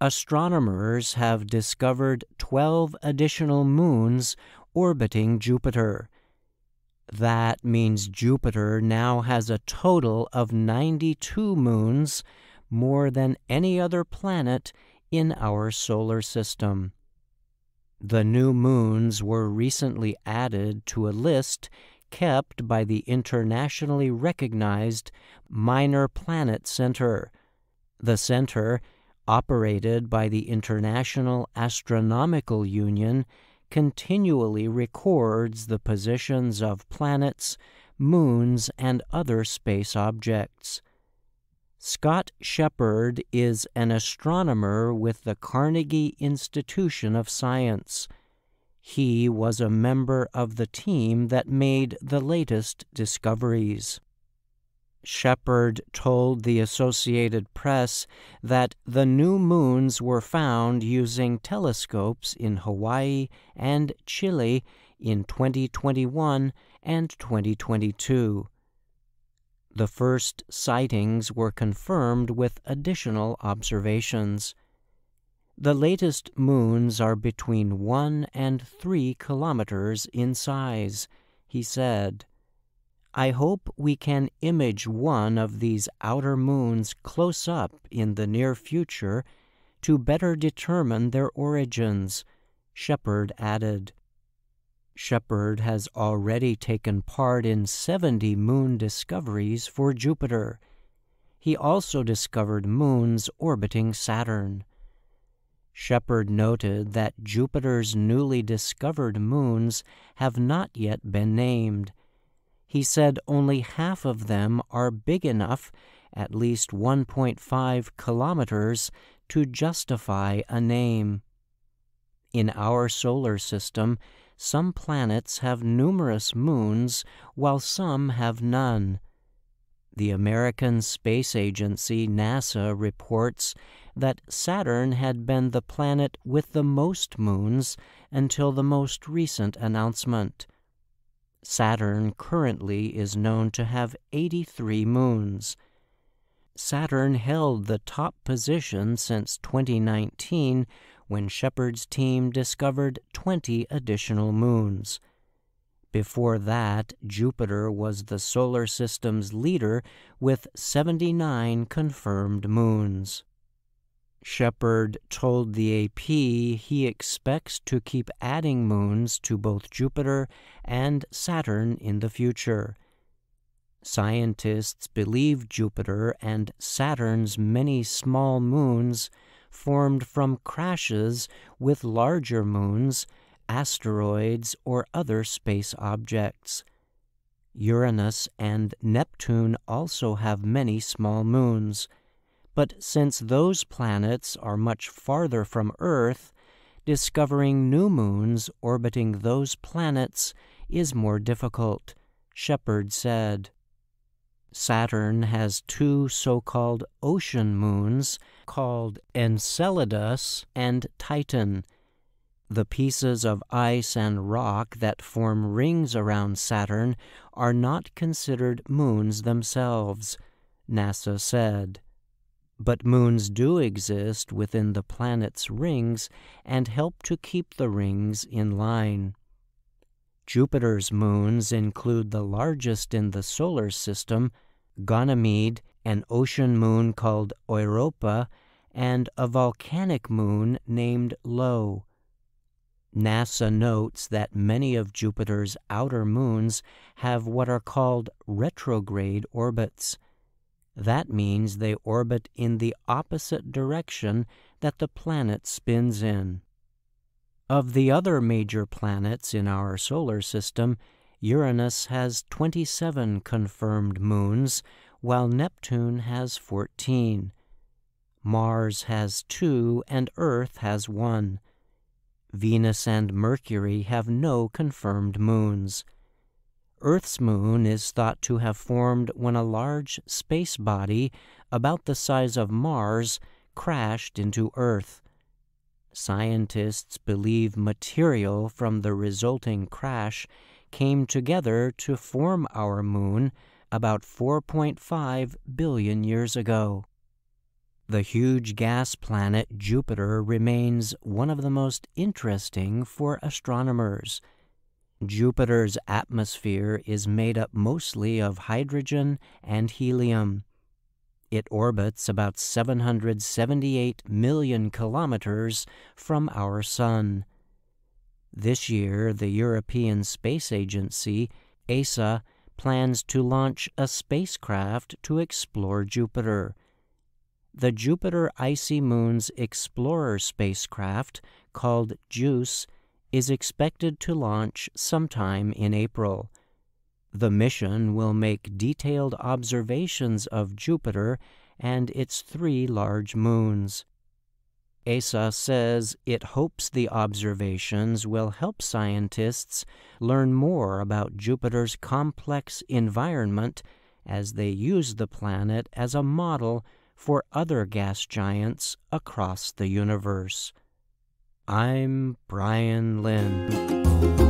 Astronomers have discovered 12 additional moons orbiting Jupiter. That means Jupiter now has a total of 92 moons, more than any other planet in our solar system. The new moons were recently added to a list kept by the internationally recognized Minor Planet Center. The center, operated by the International Astronomical Union, continually records the positions of planets, moons, and other space objects. Scott Shepherd is an astronomer with the Carnegie Institution of Science. He was a member of the team that made the latest discoveries. Shepherd told the Associated Press that the new moons were found using telescopes in Hawaii and Chile in 2021 and 2022. The first sightings were confirmed with additional observations. The latest moons are between 1 and 3 kilometers in size, he said. I hope we can image one of these outer moons close up in the near future to better determine their origins, Shepherd added. Shepherd has already taken part in 70 moon discoveries for Jupiter. He also discovered moons orbiting Saturn. Shepherd noted that Jupiter's newly discovered moons have not yet been named. He said only half of them are big enough, at least 1.5 kilometers, to justify a name. In our solar system, some planets have numerous moons, while some have none. The American Space Agency, NASA, reports that Saturn had been the planet with the most moons until the most recent announcement. Saturn currently is known to have 83 moons. Saturn held the top position since 2019, when Shepherd's team discovered 20 additional moons. Before that, Jupiter was the solar system's leader with 79 confirmed moons. Shepherd told the AP he expects to keep adding moons to both Jupiter and Saturn in the future. Scientists believe Jupiter and Saturn's many small moons formed from crashes with larger moons, asteroids, or other space objects. Uranus and Neptune also have many small moons, but since those planets are much farther from Earth, discovering new moons orbiting those planets is more difficult, Shepherd said. Saturn has 2 so-called ocean moons called Enceladus and Titan. The pieces of ice and rock that form rings around Saturn are not considered moons themselves, NASA said. But moons do exist within the planet's rings and help to keep the rings in line. Jupiter's moons include the largest in the solar system, Ganymede, an ocean moon called Europa, and a volcanic moon named Io. NASA notes that many of Jupiter's outer moons have what are called retrograde orbits. That means they orbit in the opposite direction that the planet spins in. Of the other major planets in our solar system, Uranus has 27 confirmed moons, while Neptune has 14. Mars has 2 and Earth has 1. Venus and Mercury have no confirmed moons. Earth's moon is thought to have formed when a large space body, about the size of Mars, crashed into Earth. Scientists believe material from the resulting crash came together to form our moon about 4.5 billion years ago. The huge gas planet Jupiter remains one of the most interesting for astronomers. Jupiter's atmosphere is made up mostly of hydrogen and helium. It orbits about 778 million kilometers from our Sun. This year, the European Space Agency, ESA, plans to launch a spacecraft to explore Jupiter. The Jupiter Icy Moons Explorer spacecraft, called JUICE, is expected to launch sometime in April. The mission will make detailed observations of Jupiter and its 3 large moons. ESA says it hopes the observations will help scientists learn more about Jupiter's complex environment as they use the planet as a model for other gas giants across the universe. I'm Brian Lynn.